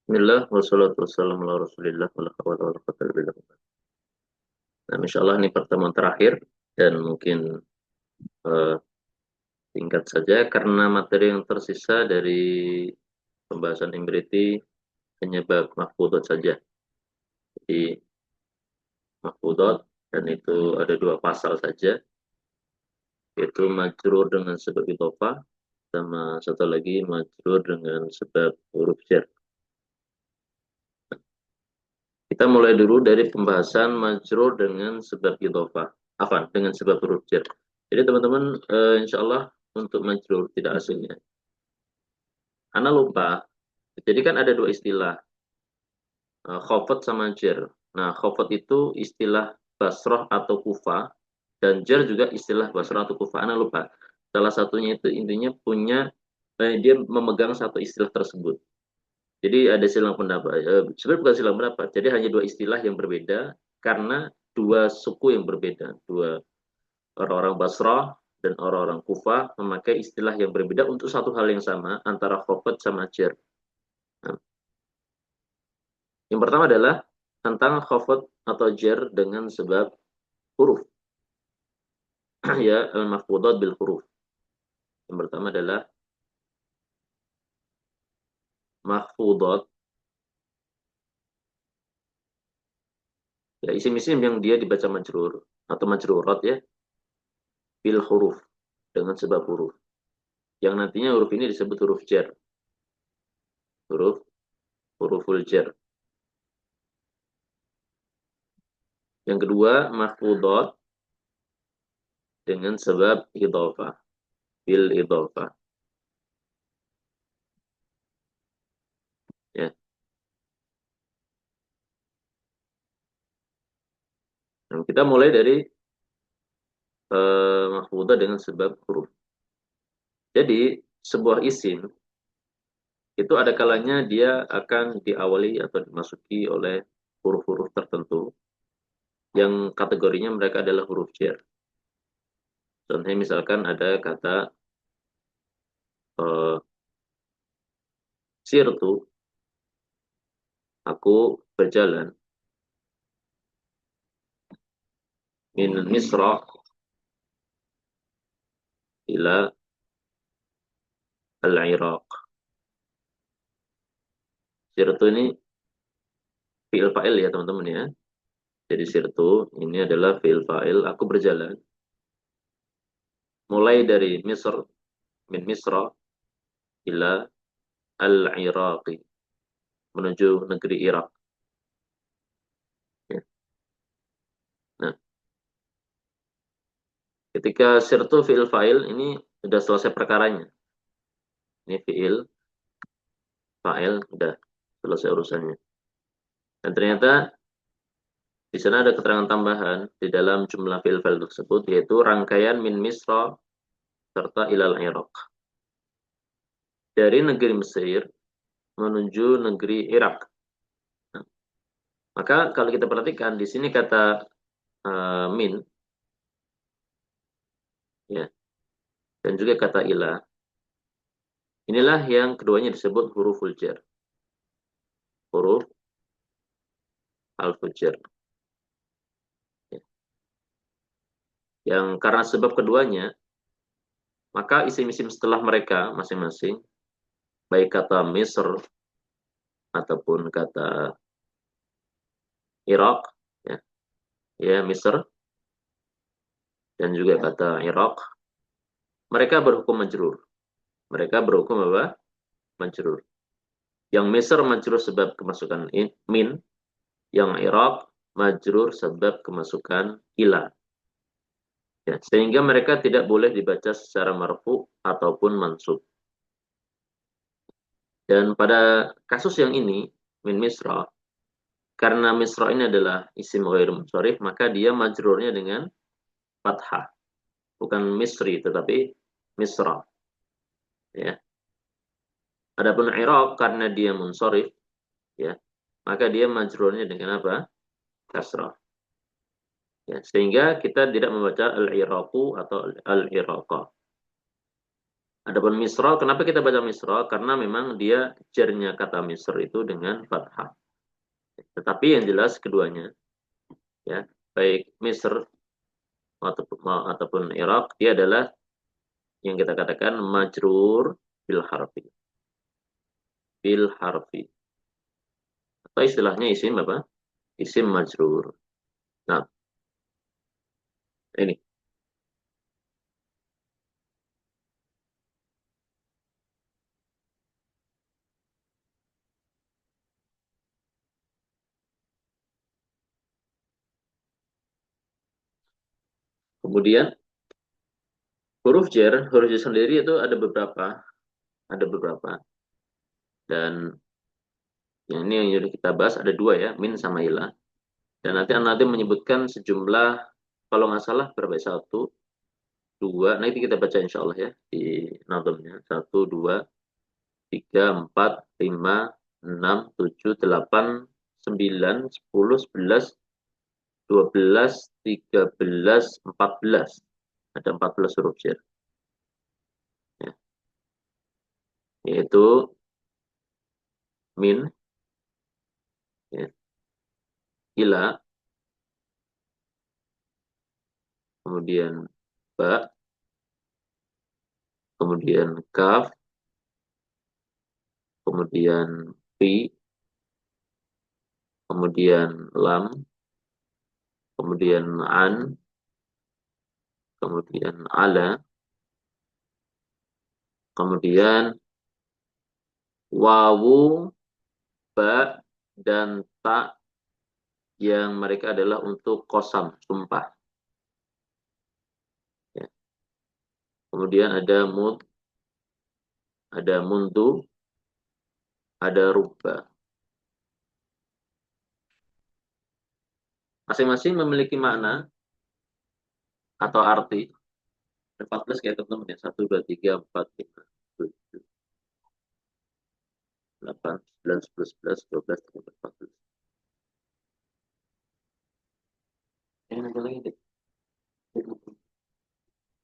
Bismillah, wassalatu wassalamu ala rasulillah, wala hawla wala quwwata illa billah. Nah, insya Allah ini pertemuan terakhir dan mungkin eh, singkat saja karena materi yang tersisa dari pembahasan Imriti hanya bab mahfudot saja. Jadi mahfudot dan itu ada dua pasal saja, yaitu majrur dengan sebab idhofah sama satu lagi majrur dengan sebab huruf jar. Kita mulai dulu dari pembahasan majrur dengan sebab idhofah. Afan, dengan sebab huruf jar. Jadi teman-teman, insya Allah untuk majrur tidak asingnya. Ana lupa. Jadi kan ada dua istilah, khofat sama jar. Nah, khofat itu istilah Basrah atau Kufah, dan jar juga istilah Basrah atau Kufah. Ana lupa. Salah satunya itu intinya punya, dia memegang satu istilah tersebut. Jadi ada silang pendapat. Sebenarnya bukan silang pendapat. Jadi hanya dua istilah yang berbeda karena dua suku yang berbeda. Dua orang-orang Basrah dan orang-orang Kufah memakai istilah yang berbeda untuk satu hal yang sama antara khofat sama jar. Nah, yang pertama adalah tentang khofat atau jar dengan sebab huruf. Ya, al-mafqudat bil huruf. Yang pertama adalah mahfudat, ya isim-isim yang dia dibaca majrur atau majrurat ya, bil huruf dengan sebab huruf. Yang nantinya huruf ini disebut huruf jar, huruf huruful jar. Yang kedua, mahfudat dengan sebab idhofah, bil idhofah. Ya. Nah, kita mulai dari mahfudah dengan sebab huruf. Jadi, sebuah isim itu ada kalanya dia akan diawali atau dimasuki oleh huruf-huruf tertentu yang kategorinya mereka adalah huruf jar. Contohnya misalkan ada kata uh, sirtu, aku berjalan, min Misra ila al-Iraq. Sirtu ini fi'il fa'il ya teman-teman ya. Jadi sirtu ini adalah fi'il fa'il, aku berjalan mulai dari Misr, min Misra ila al-Iraqi, menuju negeri Irak. Ya. Nah, ketika sirtu fi'il fa'il ini sudah selesai perkaranya. Ini fi'il fa'il sudah selesai urusannya. Dan ternyata di sana ada keterangan tambahan di dalam jumlah fi'il fa'il tersebut yaitu rangkaian min Misra serta ilal Irak. Dari negeri Mesir menuju negeri Irak. Nah, maka kalau kita perhatikan di sini kata min ya dan juga kata ila, inilah yang keduanya disebut huruful jar. Huruf al-fujar. Ya. Yang karena sebab keduanya, maka isim-isim setelah mereka masing-masing, baik kata Misr ataupun kata Irak, ya, ya Misr dan juga kata Irak, mereka berhukum majrur. Mereka berhukum apa? Majrur. Yang Misr majrur sebab kemasukan min, yang Irak majrur sebab kemasukan ila. Ya, sehingga mereka tidak boleh dibaca secara marfu ataupun mansub. Dan pada kasus yang ini, min Misra, karena Misra ini adalah isim ghair munsharif, maka dia majrurnya dengan fathah. Bukan Misri, tetapi Misra. Ya. Adapun Irak, karena dia munsharif, ya, maka dia majrurnya dengan apa? Kasrah. Ya, sehingga kita tidak membaca al-Iraku atau al-Iraqa. Adapun misra, kenapa kita baca misra? Karena memang dia jernya kata misr itu dengan fathah. Tetapi yang jelas keduanya, ya, baik misr ataupun Irak, dia adalah yang kita katakan majrur bil harfi. Bil harfi. Atau istilahnya isim apa? Isim majrur. Nah, ini. Kemudian huruf jer sendiri itu ada beberapa. Dan yang ini yang jadi kita bahas ada dua ya, min sama ilah. Dan nanti menyebutkan sejumlah, kalau nggak salah berapa ya? Satu, dua, nanti kita baca insya Allah ya di nazamnya. Satu, dua, tiga, empat, lima, enam, tujuh, delapan, sembilan, sepuluh, sebelas, 12, 13, 14. Ada 14 huruf jar. Ya. Yaitu min, ya, ila, kemudian ba, kemudian kaf, kemudian fi, kemudian lam, kemudian an, kemudian ala, kemudian wawu, ba, dan ta yang mereka adalah untuk kosam, sumpah. Ya. Kemudian ada mud, ada mundu, ada rubba. Masing-masing memiliki makna atau arti. 14 kayak teman-teman ya. 1, 2, 3, 4, 5, 7, 8, 9, 10, 11, 12, 13, 14. Nanti lagi deh.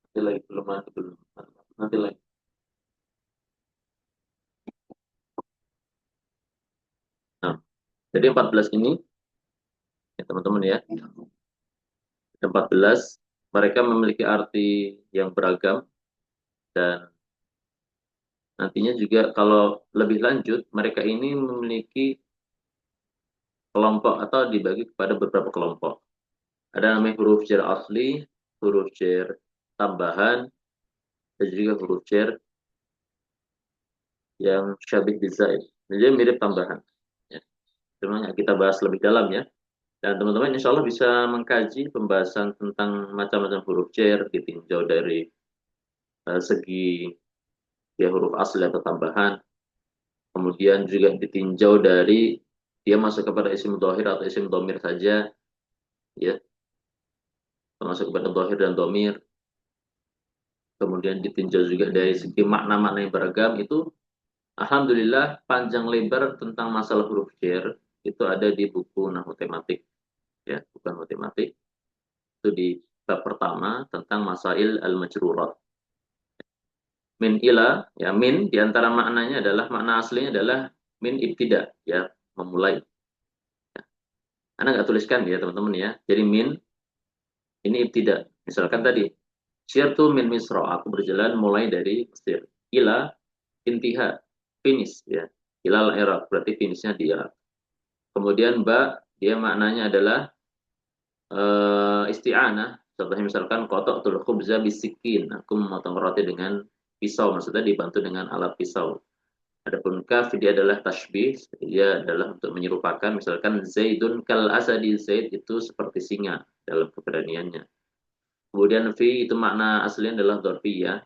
Nanti lagi belum ada belum. Nanti lagi. Nah, jadi 14 ini ya teman-teman ya. 14 mereka memiliki arti yang beragam dan nantinya juga kalau lebih lanjut mereka ini memiliki kelompok atau dibagi kepada beberapa kelompok. Ada namanya huruf jar asli, huruf jar tambahan, dan juga huruf jar yang syabih bizaid. Jadi mirip tambahan. Ya. Cuma kita bahas lebih dalam ya. Dan teman-teman insya Allah bisa mengkaji pembahasan tentang macam-macam huruf jar ditinjau dari segi ya huruf asli atau tambahan. Kemudian juga ditinjau dari dia masuk kepada isim dhahir atau isim domir saja. Ya, termasuk kepada dhahir dan domir. Kemudian ditinjau juga dari segi makna-makna yang beragam itu alhamdulillah panjang lebar tentang masalah huruf jar itu ada di buku Nahwu Tematik ya, bukan matematik. Itu di bab pertama tentang masail al-majrurat. Min ila ya min diantara maknanya adalah makna aslinya adalah min ibtida ya, memulai. Anda nggak tuliskan ya teman-teman ya. Jadi min ini ibtida. Misalkan tadi syirtu min misra, aku berjalan mulai dari Mesir. Ila intiha, finish ya. Ilal Irak, berarti finishnya di Irak. Kemudian ba, dia maknanya adalah isti'anah. Contohnya misalkan kotok tul khubza bisikin. Aku memotong roti dengan pisau, maksudnya dibantu dengan alat pisau. Adapun kaf dia adalah tashbih, dia adalah untuk menyerupakan misalkan Zaidun kal asadi, Zaid itu seperti singa dalam keberaniannya. Kemudian fi itu makna aslinya adalah dzarfiyah.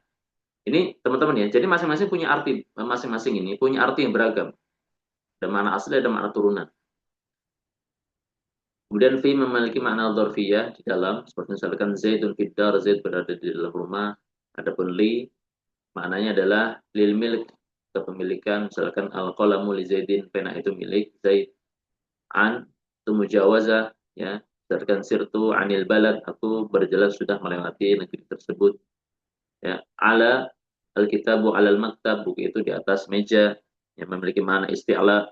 Ini teman-teman ya, jadi masing-masing punya arti, masing-masing ini punya arti yang beragam. Ada makna asli, ada makna turunan. Kemudian fi memiliki makna dzarfiyah di dalam, seperti misalkan Zaidun fiddar, Zaid berada di dalam rumah. Adapun li maknanya adalah lil milik, kepemilikan, misalkan al-qalamu li Zaidin, pena itu milik Zaid. An itu mujawazah ya, misalkan sirtu anil balad, aku berjalan sudah melewati negeri tersebut. Ya, ala Al-kitabu alal maktab, buku itu di atas meja, yang memiliki makna isti'la.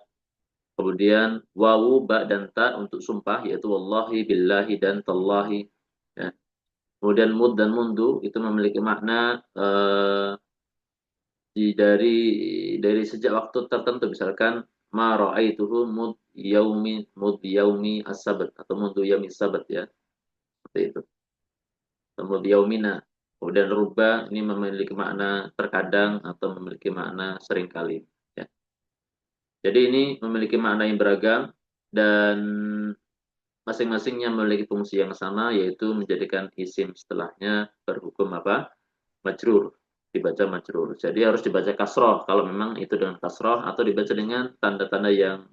Kemudian wawu, ba, dan ta untuk sumpah, yaitu wallahi, billahi, dan tallahi. Ya. Kemudian mud dan mundu itu memiliki makna dari sejak waktu tertentu, misalkan ma ra'aituhu mud yaumi as-sabt atau mud yaumi sabat, ya, seperti itu. Mud yaumina. Kemudian rubah ini memiliki makna terkadang atau memiliki makna seringkali, ya. Jadi ini memiliki makna yang beragam dan masing-masingnya memiliki fungsi yang sama, yaitu menjadikan isim setelahnya berhukum apa? Majrur, dibaca majrur. Jadi harus dibaca kasroh kalau memang itu dengan kasroh, atau dibaca dengan tanda-tanda yang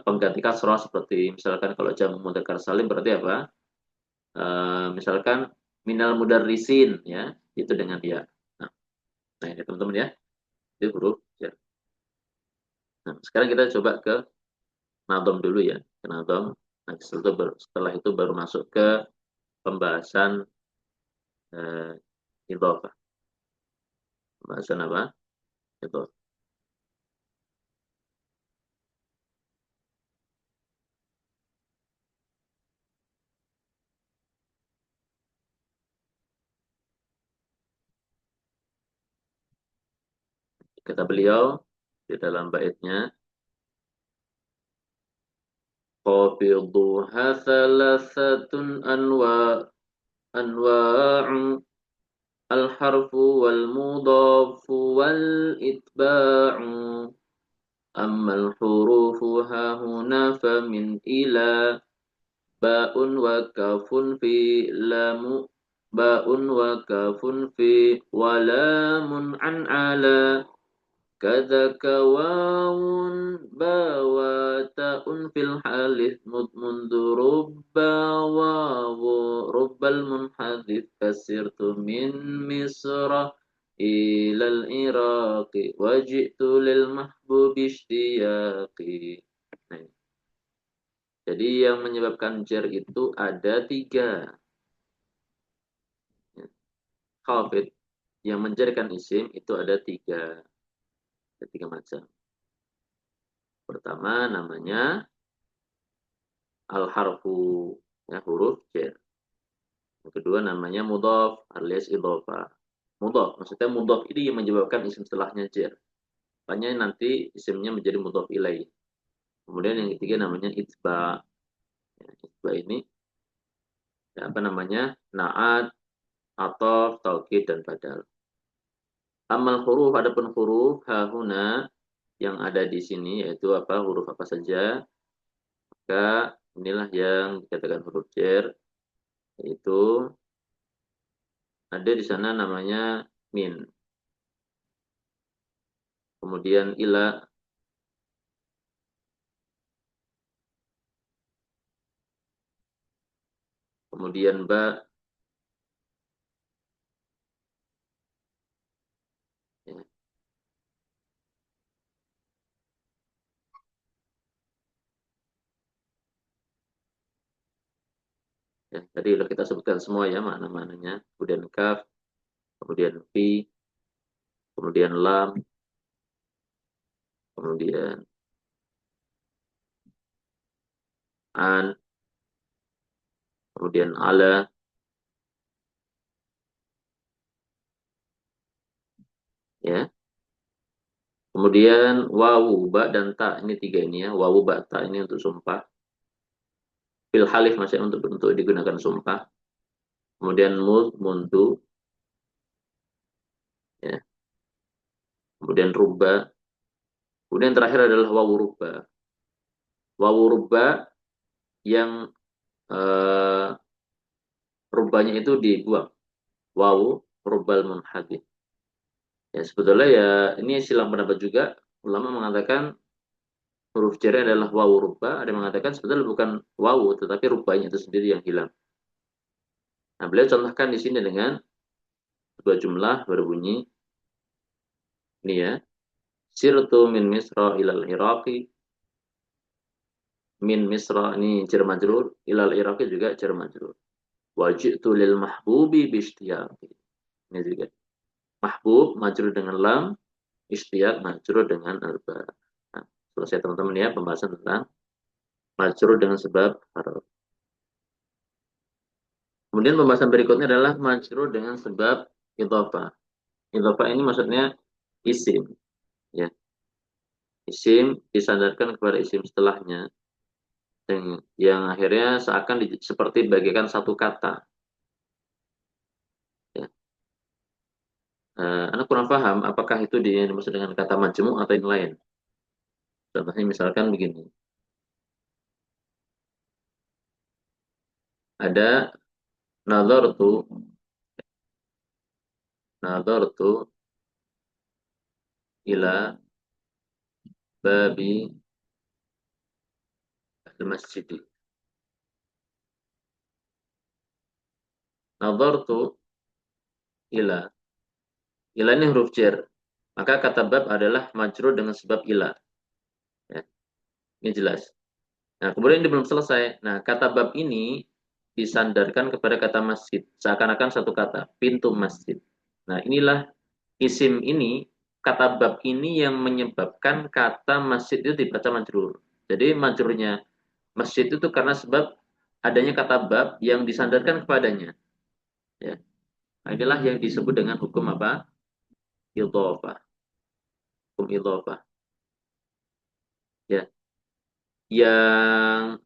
pengganti kasroh, seperti misalkan kalau jamu mudzakkar salim berarti apa? Misalkan minal mudarrisin, ya, itu dengan dia. Nah, nah ini teman-teman, ya, itu huruf ya. Nah, sekarang kita coba ke nadom dulu, ya, ke nadom. Nah, setelah itu baru masuk ke pembahasan eh, idhofah. Pembahasan apa? Idhofah. Kata beliau di dalam baitnya, qafiduha thalathatun anwa'u al-harfu wal mudafu wal itba'u amma al-hurufu hahuna famin ila ba'un wa kafun fi lamu ba'un wa kafun fi walamun an ala كذاك واو بواتاء في الحالث منذ ربا واو رب المنحدث كسرت من مصر إلى العراق وجئت للمحبوب اشتياقي. Nah, jadi yang menyebabkan jar itu ada tiga. Khafid yang menjadikan isim itu ada tiga macam. Pertama namanya al-harfu, ya, huruf jar. Yang kedua namanya mudhaf alias idhofah. Mudhaf, maksudnya mudhaf ini yang menyebabkan isim setelahnya jar. Makanya nanti isimnya menjadi mudhaf ilaih. Kemudian yang ketiga namanya itba. Ya, itba ini, ya, apa namanya? Naat, atau taukid, dan badal. Amal huruf, adapun huruf hahuna yang ada di sini, yaitu apa? Huruf apa saja? Maka inilah yang dikatakan huruf jar, yaitu ada di sana namanya min, kemudian ila, kemudian ba, ya, ya, tadi sudah kita sebutkan semua, ya, makna-maknanya. Kemudian kaf, kemudian fi, kemudian lam, kemudian an, kemudian ala, ya. Kemudian wawu, ba, dan ta. Ini tiga ini, ya. Wawu, ba, ta ini untuk sumpah. Fil halif masih untuk digunakan sumpah. Kemudian mud, muntu, ya. Kemudian rubba. Kemudian terakhir adalah wawu rubba. Wawu rubba yang eh, rubbanya itu dibuang. Wawu rubbal munhadith. Ya, sebetulnya, ya, ini silang pendapat juga. Ulama mengatakan huruf jarnya adalah wawu rubba. Ada yang mengatakan sebetulnya bukan wawu, tetapi rubbanya itu sendiri yang hilang. Nah, beliau contohkan di sini dengan sebuah jumlah berbunyi ini, ya. Sirtu min Misra ilal Iraqi. Min Misra ini jar majrur, ilal Iraqi juga jar majrur. Wajitu lil mahbubi bishtiyaqi. Ini juga. Mahbub majrur dengan lam, Ishtiyaq majrur dengan alba. Nah, selesai teman-teman ya pembahasan tentang majrur dengan sebab harf. Kemudian pembahasan berikutnya adalah majrur dengan sebab idhofah. Idhofah ini maksudnya isim, ya. Isim disandarkan kepada isim setelahnya, yang akhirnya seakan seperti bagaikan satu kata. Ya. Anak kurang paham apakah itu dimaksud dengan kata majmu atau yang lain. Contohnya misalkan begini, ada nazartu, nazartu ila babi al-masjid. Nazartu ila, ila ini huruf jar. Maka kata bab adalah majrur dengan sebab ila. Ya, ini jelas. Nah, kemudian ini belum selesai. Nah, kata bab ini disandarkan kepada kata masjid. Seakan-akan satu kata, pintu masjid. Nah, inilah isim ini, kata bab ini yang menyebabkan kata masjid itu dibaca majrur. Jadi majrurnya masjid itu karena sebab adanya kata bab yang disandarkan kepadanya. Ya. Nah, inilah yang disebut dengan hukum apa? Idhofah. Hukum idhofah. Ya. Yang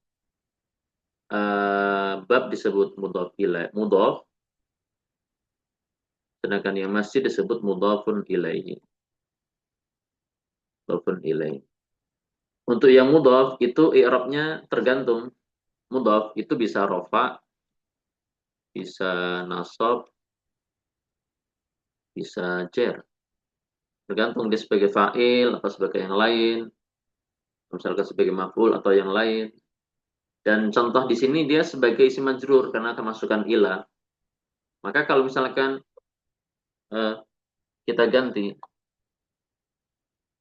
bab disebut mudhof ilaih, mudhof, sedangkan yang masjid disebut mudhofun ilaihi. Mudhofun ilaihi. Untuk yang mudhof itu i'rabnya tergantung. Mudhof itu bisa rofa, bisa nasab, bisa jar. Tergantung dia sebagai fa'il atau sebagai yang lain, misalkan sebagai maf'ul atau yang lain. Dan contoh di sini dia sebagai isim majrur karena kemasukan ila. Maka kalau misalkan uh, kita ganti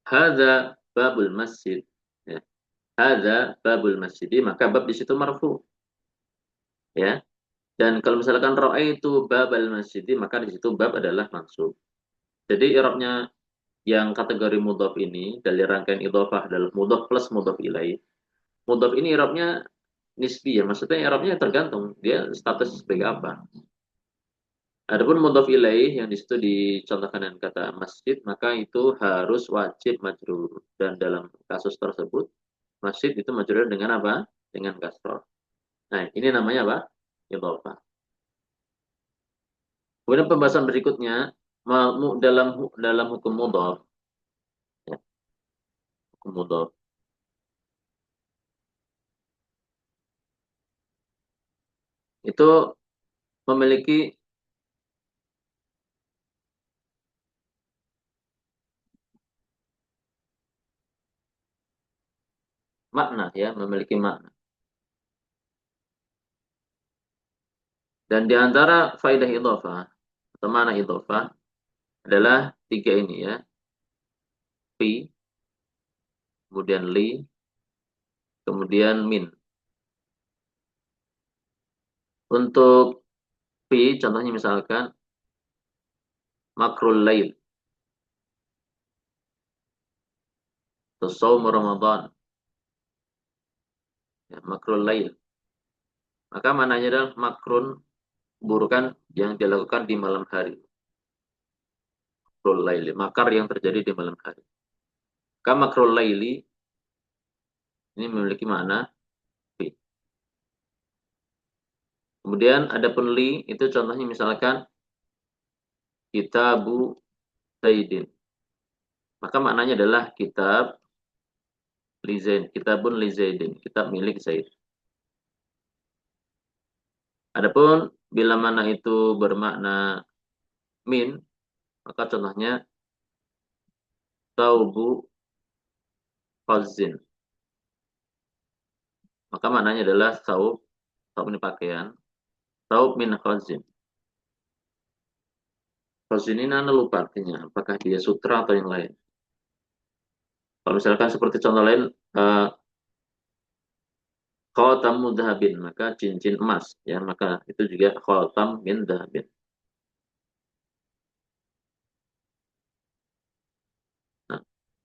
hadza babul masjid, ya. Hadza babul masjid, maka bab di situ marfu, ya. Dan kalau misalkan itu babal masjid, maka di situ bab adalah mansub. Jadi i'rabnya yang kategori mudhaf ini dari rangkaian idhofah adalah mudhaf plus mudhaf ilaih. Mudhaf ini i'rabnya nisbi, ya, maksudnya i'rabnya tergantung dia status sebagai apa. Adapun mudhaf ilaih yang di situ dicontohkan dengan kata masjid, maka itu harus wajib majrur. Dan dalam kasus tersebut, masjid itu majrur dengan apa? Dengan kasroh. Nah, ini namanya apa? Idhofah. Kemudian pembahasan berikutnya dalam dalam hukum mudhaf, ya, hukum mudhaf itu memiliki makna, ya, memiliki makna. Dan di antara faidah idhofah atau mana idhofah adalah tiga ini, ya. Fi, kemudian li, kemudian min. Untuk fi, contohnya misalkan makrul lail atau saum Ramadan, ya, makrul lail. Maka maknanya adalah makrun, burukan yang dilakukan di malam hari. Makrul laili, makar yang terjadi di malam hari. Maka makrul laili ini memiliki makna fi. Kemudian ada li, itu contohnya misalkan kitabu Zaidin. Maka maknanya adalah kitab li Zaid, kitabun li Zaidin, kitab milik Zaid. Adapun bila mana itu bermakna min, maka contohnya taubu khazin. Maka maknanya adalah saub, saub ini pakaian, saub min khazin. Khazin ini anda lupa artinya, apakah dia sutra atau yang lain. Kalau misalkan seperti contoh lain, uh, khatamu dhahabin, maka cincin emas, ya, maka itu juga khatam min dhahabin.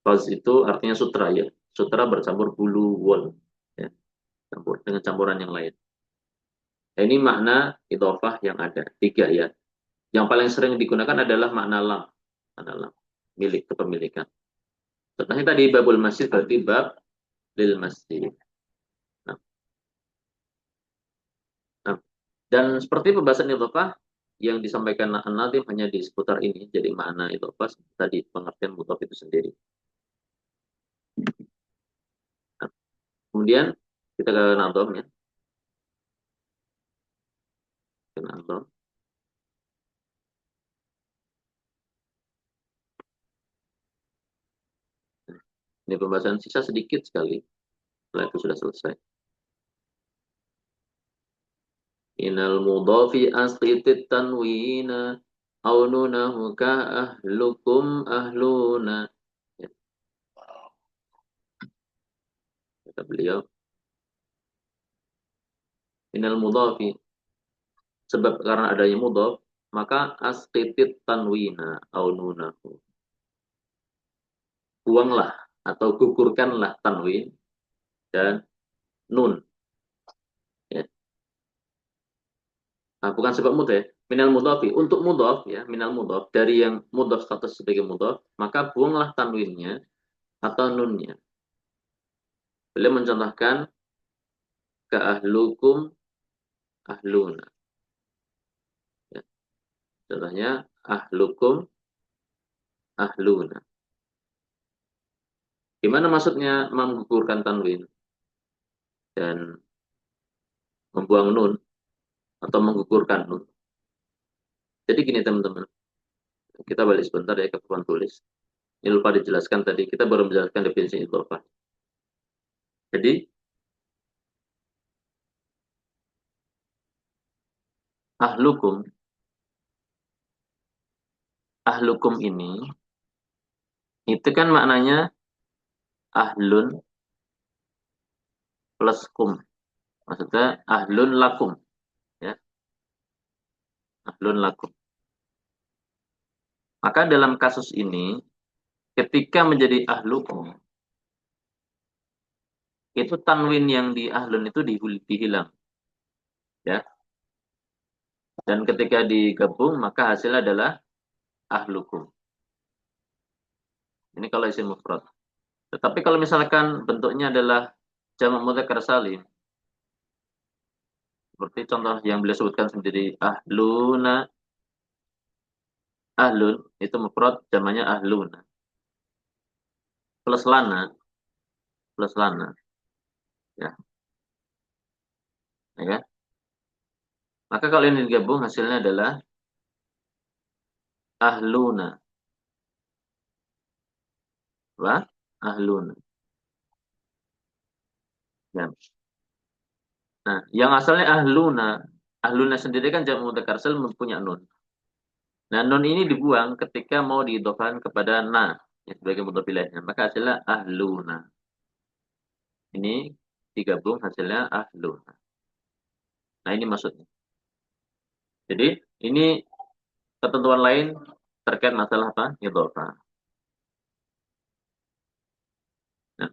Faz itu artinya sutra ya. Sutra bercampur bulu wol. Ya, campur dengan campuran yang lain. Nah, ini makna idhofah yang ada. Tiga ya. Yang paling sering digunakan adalah makna lam. Makna lam. Milik, kepemilikan. Contohnya tadi babul masjid berarti bab lil masjid. Nah, nah. Dan seperti pembahasan idhofah yang disampaikan An-Nadhim hanya di seputar ini. Jadi makna idhofah tadi pengertian mudhaf itu sendiri. Nah, kemudian kita ke Nadhim ya. Ke Nadhim. Ini pembahasan sisa sedikit sekali. Setelah itu sudah selesai. Inal mudhafi asqitit tanwina au nunahu ka ahlukum ahluna. Ya, kata beliau. Inal mudhafi. Sebab karena adanya mudhaf, maka asqitit tanwina au nunahu. Buanglah atau gugurkanlah tanwin dan nun. Ya. Nah, bukan sebab mudhaf ya. Minal mudhafi. Untuk mudhaf ya, minal mudhaf. Dari yang mudhaf status sebagai mudhaf, maka buanglah tanwinnya atau nunnya. Beliau mencontohkan ke ahlukum ahluna. Ya. Contohnya ahlukum ahluna. Gimana maksudnya menggugurkan tanwin dan membuang nun atau menggugurkan nun? Jadi gini teman-teman, kita balik sebentar ya ke papan tulis. Ini lupa dijelaskan tadi, kita baru menjelaskan definisi idhofah. Jadi ahlukum, ahlukum ini itu kan maknanya ahlun plus kum. Maksudnya ahlun lakum, ya, ahlun lakum. Maka dalam kasus ini, ketika menjadi ahlukum, itu tanwin yang di ahlun itu dihilang, ya. Dan ketika digabung, maka hasilnya adalah ahlukum. Ini kalau isim mufrad. Tetapi kalau misalkan bentuknya adalah jamak mudzakkar salim, seperti contoh yang beliau sebutkan sendiri, ahluna, ahlun, itu mufrad, jamaknya ahluna. Plus lana, plus lana, ya, ya kan? Maka kalau ini digabung hasilnya adalah ahluna, wa ahluna. Ya. Nah, yang asalnya ahluna, ahluna sendiri kan jamak mudzakkar salim punya nun. Nah, nun ini dibuang ketika mau diidhofahkan kepada na, ya, sebagai mudhof ilaihnya. Maka hasilnya ahluna. Ini digabung hasilnya ahluna. Nah, ini maksudnya. Jadi, ini ketentuan lain terkait masalah apa? Idhofah. Nah,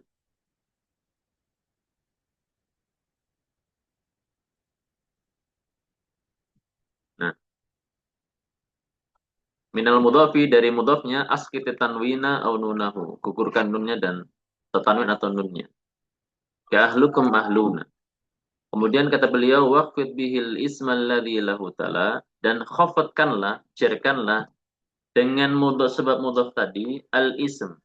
nah, minal mudhofi dari mudhofnya askiti tanwina au nunahu. Gugurkan nunnya dan tanwin atau nunnya. Ka ahlukum ahluna. Kemudian kata beliau waqfid bihil ismal ladzi lahu ta'ala dan khafatkanlah, jerkanlah dengan mudhof sebab mudhof tadi al ism.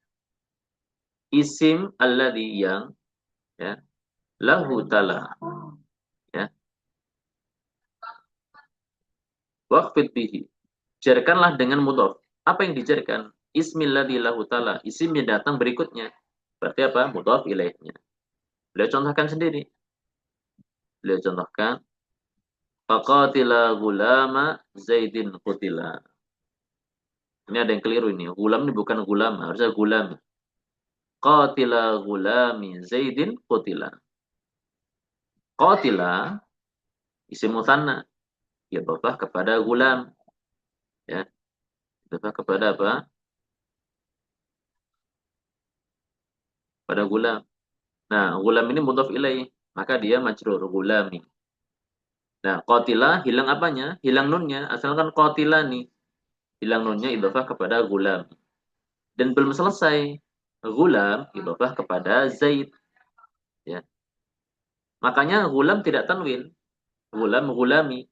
Isim alladzi yang ya lahu ta'ala ya. Waqfid bihi. Jerkanlah dengan mudhof. Apa yang dijerkan? Ismil ladzi lahu ta'ala. Isim yang datang berikutnya. Berarti apa? Mudhof ilaihnya. Beliau contohkan sendiri. Beliau contohkan faqatila gulama Zaidin qutila. Ini ada yang keliru ini. Gulam ini bukan gulam, harusnya gulam. Qatila gulami Zaidin qutila. Qatila isim mutsanna, ya bapak kepada gulam, ya. Bapak kepada apa? pada gulam. Nah, gulam ini mudhaf ilaih, maka dia majrur gulami. Nah, qatila hilang apanya? Hilang nunnya, asalkan qatilani. Hilang nunnya idhofah kepada gulam. Dan belum selesai. Gulam idhofah kepada Zaid, ya. Makanya gulam tidak tanwin. Gulam gulami.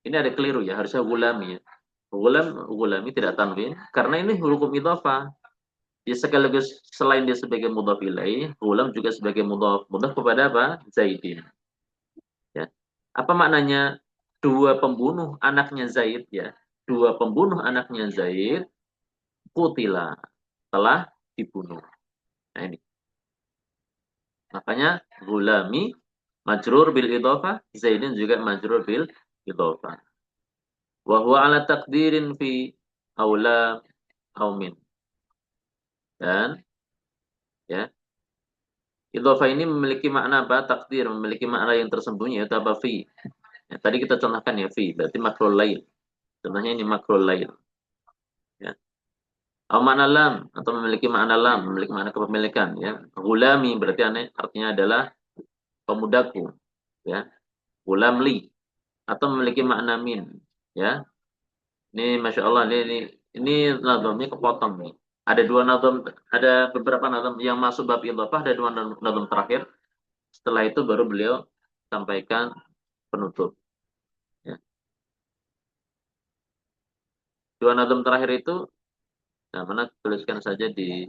Ini ada keliru ya, harusnya gulami ya. Gulami tidak tanwin karena ini hukum idhofah. Dia sekaligus selain dia sebagai mudhaf ilaih, gulam juga sebagai mudhaf kepada apa? Zaidin. Ya. Apa maknanya? Dua pembunuh anaknya Zaid ya. Dua pembunuh anaknya Zaid kutila telah dibunuh. Nah ini. Makanya gulami majrur bil idhofah, Zaidin juga majrur bil idhofah. Wa huwa ala takdirin fi aula au min. Dan ya, idhofah ini memiliki makna apa? Takdir, memiliki makna yang tersembunyi yaitu apa? Fi. Ya, tadi kita contohkan ya fi, berarti makrul lail. Contohnya ini makrul lail. Ya. Atau makna lam atau memiliki makna lam, memiliki makna kepemilikan ya. Gulami berarti artinya adalah pemudaku ya. Gulam li atau memiliki makna min ya. Ini Masya Allah ini nazamnya kepotong nih. Ada dua nazam, ada beberapa nazam yang masuk bab idhofah, ada dua nazam terakhir. Setelah itu baru beliau sampaikan penutup ya. Dua nazam terakhir itu nah mana tuliskan saja di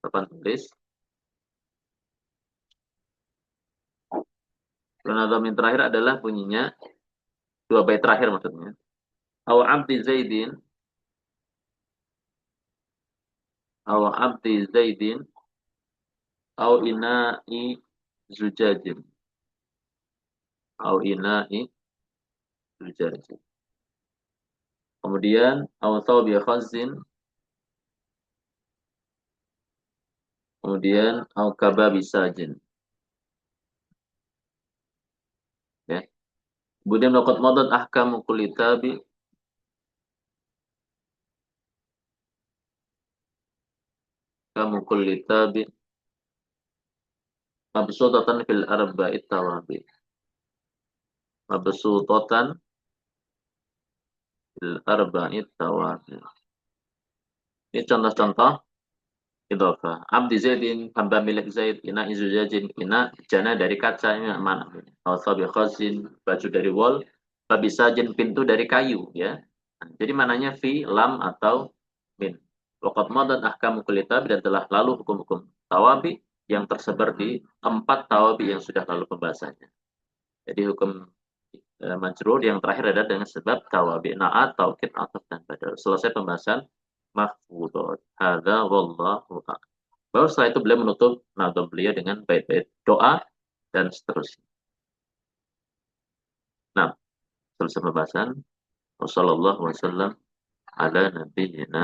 papan tulis. Dua nazam yang terakhir adalah bunyinya dua bait terakhir maksudnya. Aw abdi Zaidin, aw abdi Zaidin, aw ina'i zujajin, aw ina'i zujajin. Kemudian aw thawbi khazzin, kemudian aw kababi sajin. Ya. Kemudian laqad madat ahkamu kulli tabi, ahkamu kulli tabi mabsutatan fil arba'it tawabi. Mabsutatan fil arba'it tawabi. Ini contoh-contoh idhofah. Abdi Zaidin, hamba milik Zaid, ina izujajin, ina jana dari kaca, ini mana? Sabi khazin, baju dari wol, babi sajin, pintu dari kayu, ya. Nah, jadi mananya fi, lam, atau min. Waqad madan ahkamu kulli tabi, dan telah lalu hukum-hukum tawabi yang tersebar di 4 tawabi yang sudah lalu pembahasannya. Jadi hukum majrur yang terakhir adalah dengan sebab tawabi, na'at, taukid, ataf, dan badal. Selesai pembahasan mahfudot. Hadza wallahu a'lam. Baru setelah itu beliau menutup nazam beliau dengan bait-bait doa dan seterusnya. Nah, selesai pembahasan. Wassalamualaikum warahmatullahi wabarakatuh. Ala nabiyyina